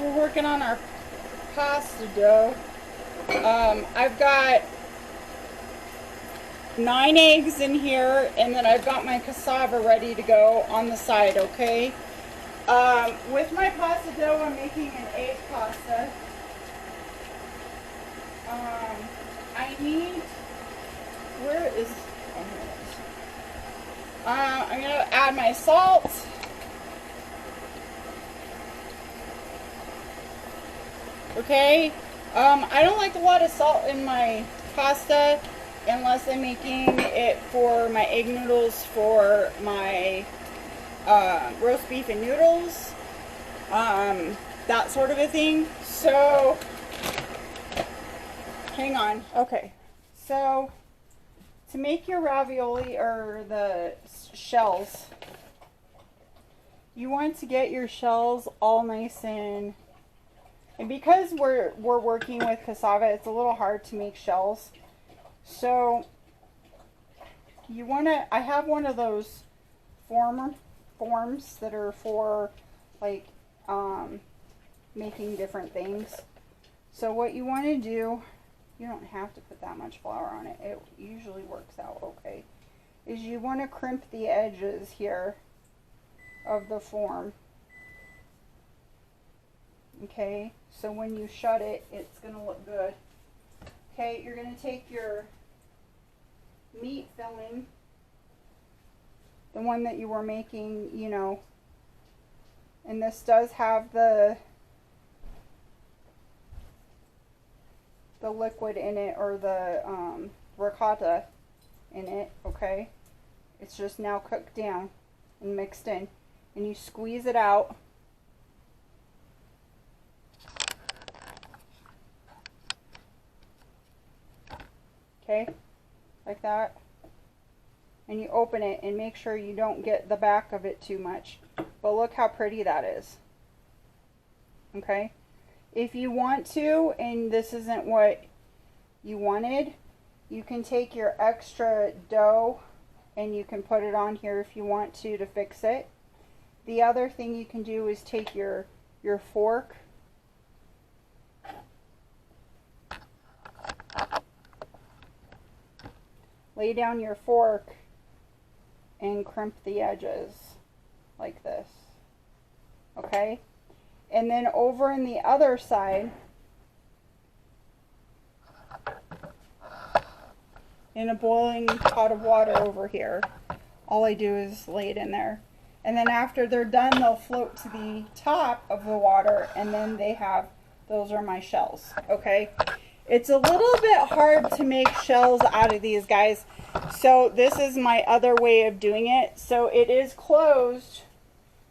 we're working on our pasta dough. I've got 9 eggs in here, and then I've got my cassava ready to go on the side, okay? With my pasta dough, I'm making an egg pasta. I need, where is, oh, here it is. I'm going to add my salt. Okay, I don't like a lot of salt in my pasta unless I'm making it for my egg noodles, for my roast beef and noodles, that sort of a thing. So, hang on. Okay, so to make your ravioli or the shells, you want to get your shells all nice and because we're working with cassava, it's a little hard to make shells. So you want to, I have one of those forms that are for like making different things. So what you want to do, you don't have to put that much flour on it. It usually works out okay. Is you want to crimp the edges here of the form. Okay, so when you shut it, it's going to look good. Okay, you're going to take your meat filling, the one that you were making, you know, and this does have the liquid in it, or the ricotta in it, okay? It's just now cooked down and mixed in, and you squeeze it out. Okay, like that, and you open it and make sure you don't get the back of it too much, but look how pretty that is. Okay, if you want to, and this isn't what you wanted, you can take your extra dough and you can put it on here if you want to fix it. The other thing you can do is take your fork, lay down your fork and crimp the edges like this, okay? And then over in the other side, in a boiling pot of water over here, all I do is lay it in there. And then after they're done, they'll float to the top of the water, and then they have, those are my shells, okay? It's a little bit hard to make shells out of these guys, so this is my other way of doing it. So it is closed,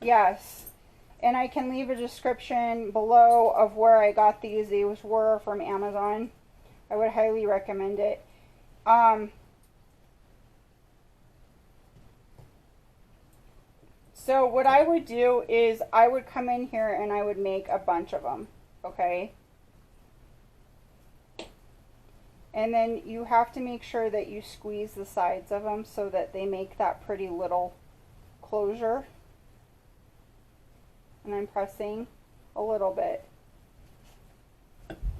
yes, and I can leave a description below of where I got these. These were from Amazon. I would highly recommend it. So what I would do is I would come in here and I would make a bunch of them, okay? And then you have to make sure that you squeeze the sides of them so that they make that pretty little closure. And I'm pressing a little bit.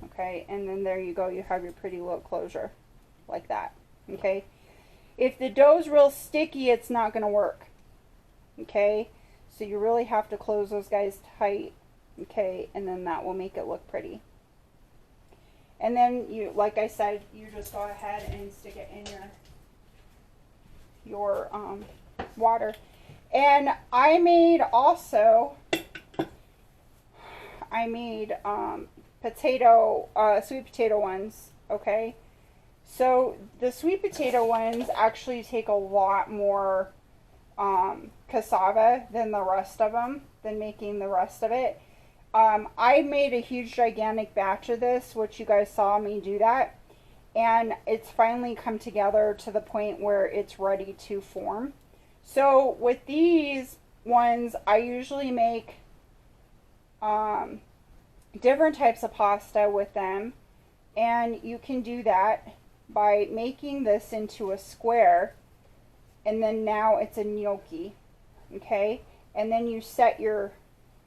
Okay, and then there you go, you have your pretty little closure like that. Okay, if the dough's real sticky, it's not going to work. Okay, so you really have to close those guys tight. Okay, and then that will make it look pretty. And then you, like I said, you just go ahead and stick it in your water. And I made also, sweet potato ones, okay? So the sweet potato ones actually take a lot more cassava than the rest of them, than making the rest of it. I made a huge gigantic batch of this, which you guys saw me do that, and it's finally come together to the point where it's ready to form. So with these ones, I usually make different types of pasta with them, and you can do that by making this into a square, and then now it's a gnocchi, okay? And then you set your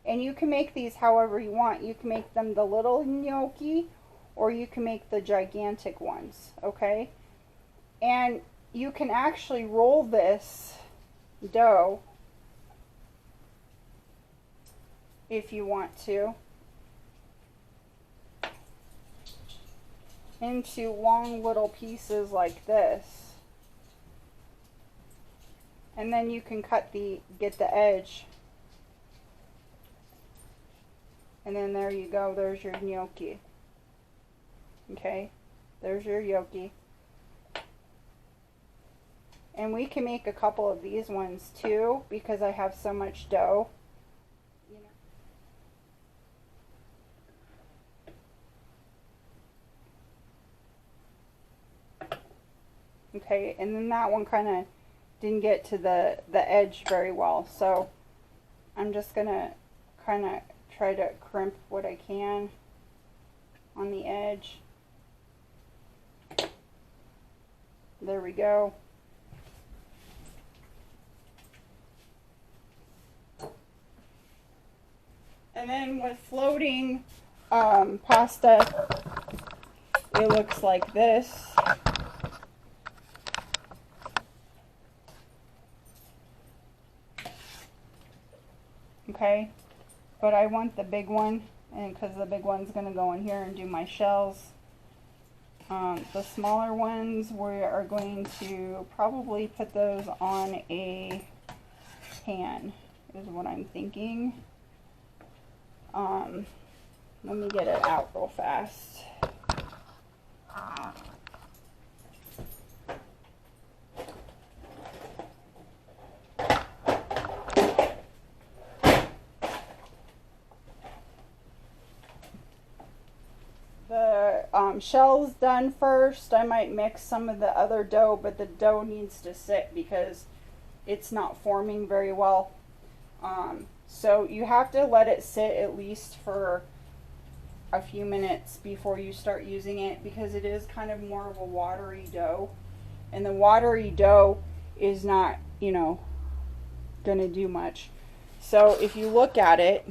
And you can make these however you want. You can make them the little gnocchi, or you can make the gigantic ones, okay? And you can actually roll this dough if you want to into long little pieces like this. And then you can get the edge. And then there you go, there's your gnocchi. Okay, there's your gnocchi. And we can make a couple of these ones too, because I have so much dough. Okay, and then that one kind of didn't get to the edge very well, so I'm just gonna kind of try to crimp what I can on the edge. There we go. And then with floating pasta, it looks like this. Okay, but I want the big one, and because the big one's going to go in here and do my shells. The smaller ones, we are going to probably put those on a pan, is what I'm thinking. Let me get it out real fast. Shells done first. I might mix some of the other dough, but the dough needs to sit because it's not forming very well. So you have to let it sit at least for a few minutes before you start using it, because it is kind of more of a watery dough, and the watery dough is not, you know, gonna do much. So if you look at it,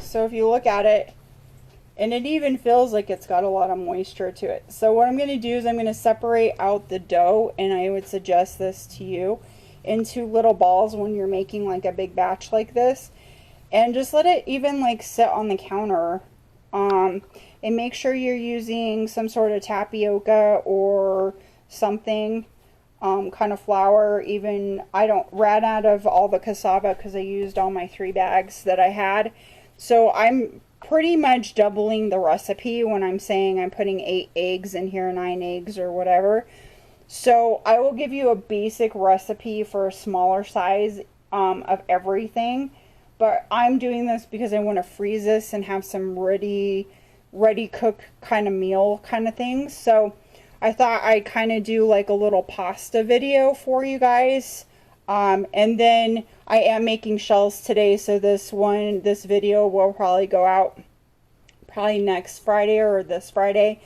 so if you look at it, and it even feels like it's got a lot of moisture to it. So what I'm going to do is I'm going to separate out the dough, and I would suggest this to you, into little balls when you're making like a big batch like this, and just let it even like sit on the counter. And make sure you're using some sort of tapioca or something, kind of flour. Even I ran out of all the cassava because I used all my 3 bags that I had. So I'm pretty much doubling the recipe when I'm saying I'm putting 8 eggs in here, 9 eggs or whatever. So I will give you a basic recipe for a smaller size of everything. But I'm doing this because I want to freeze this and have some ready cook kind of meal kind of things. So I thought I'd kind of do like a little pasta video for you guys. And then I am making shells today, so this video will probably go out probably next Friday or this Friday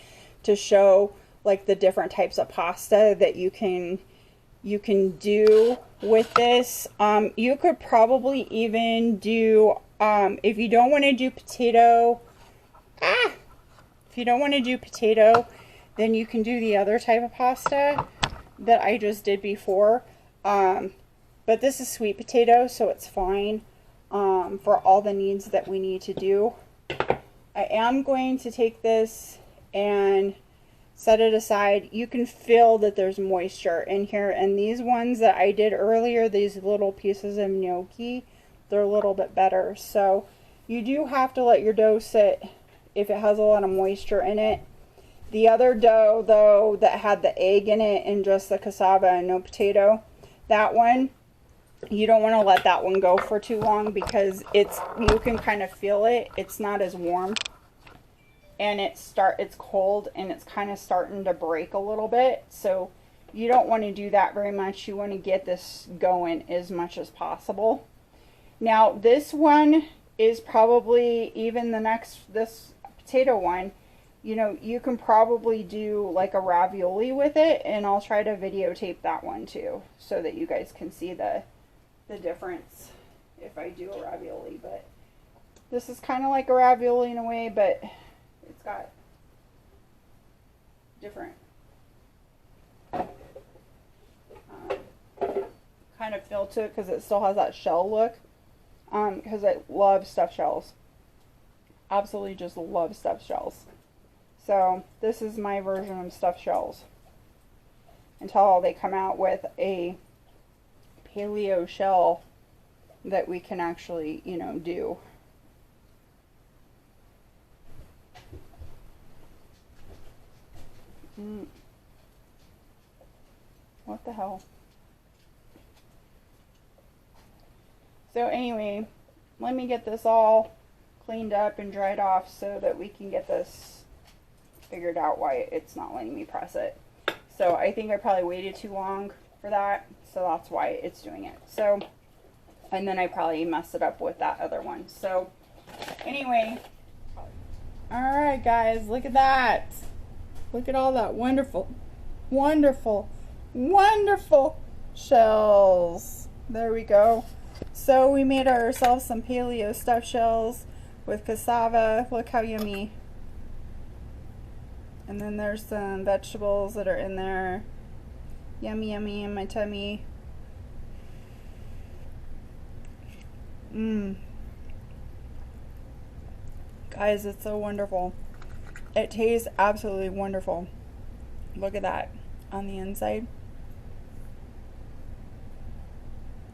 to show like the different types of pasta that you can do with this. You could probably even do, if you don't want to do potato, then you can do the other type of pasta that I just did before. But this is sweet potato, so it's fine for all the needs that we need to do. I am going to take this and set it aside. You can feel that there's moisture in here, and these ones that I did earlier, these little pieces of gnocchi, they're a little bit better. So you do have to let your dough sit if it has a lot of moisture in it. The other dough, though, that had the egg in it and just the cassava and no potato, that one, you don't want to let that one go for too long, because you can kind of feel it. It's not as warm, and it's cold, and it's kind of starting to break a little bit. So you don't want to do that very much. You want to get this going as much as possible. Now this one is probably even this potato one, you know, you can probably do like a ravioli with it, and I'll try to videotape that one too so that you guys can see the difference if I do a ravioli. But this is kind of like a ravioli in a way, but it's got different kind of feel to it because it still has that shell look. Because I love stuffed shells. Absolutely just love stuffed shells. So this is my version of stuffed shells until they come out with a paleo shell that we can actually, you know, do. What the hell? So anyway, let me get this all cleaned up and dried off so that we can get this figured out why it's not letting me press it. So I think I probably waited too long for that, so that's why it's doing it. So, and then I probably messed it up with that other one. So anyway, alright guys, look at that. Look at all that wonderful, wonderful, wonderful shells. There we go. So we made ourselves some paleo stuffed shells with cassava. Look how yummy. And then there's some vegetables that are in there. Yummy, yummy in my tummy. Guys, it's so wonderful. It tastes absolutely wonderful. Look at that on the inside.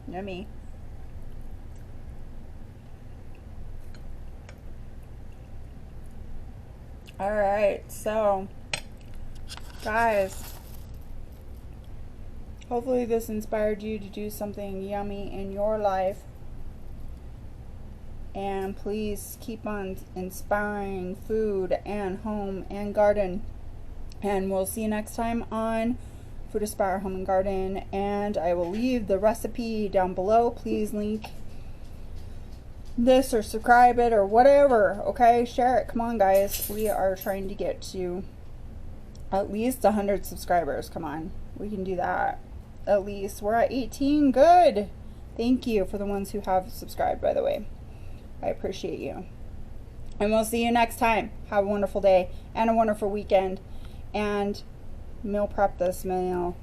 Yummy. Alright, so guys, hopefully this inspired you to do something yummy in your life. And please keep on inspiring food and home and garden. And we'll see you next time on Food Aspire Home and Garden. And I will leave the recipe down below. Please link this or subscribe it or whatever. Okay, share it. Come on guys, we are trying to get to at least 100 subscribers. Come on, we can do that. At least we're at 18. Good. Thank you for the ones who have subscribed, by the way. I appreciate you. And we'll see you next time. Have a wonderful day and a wonderful weekend. And meal prep this meal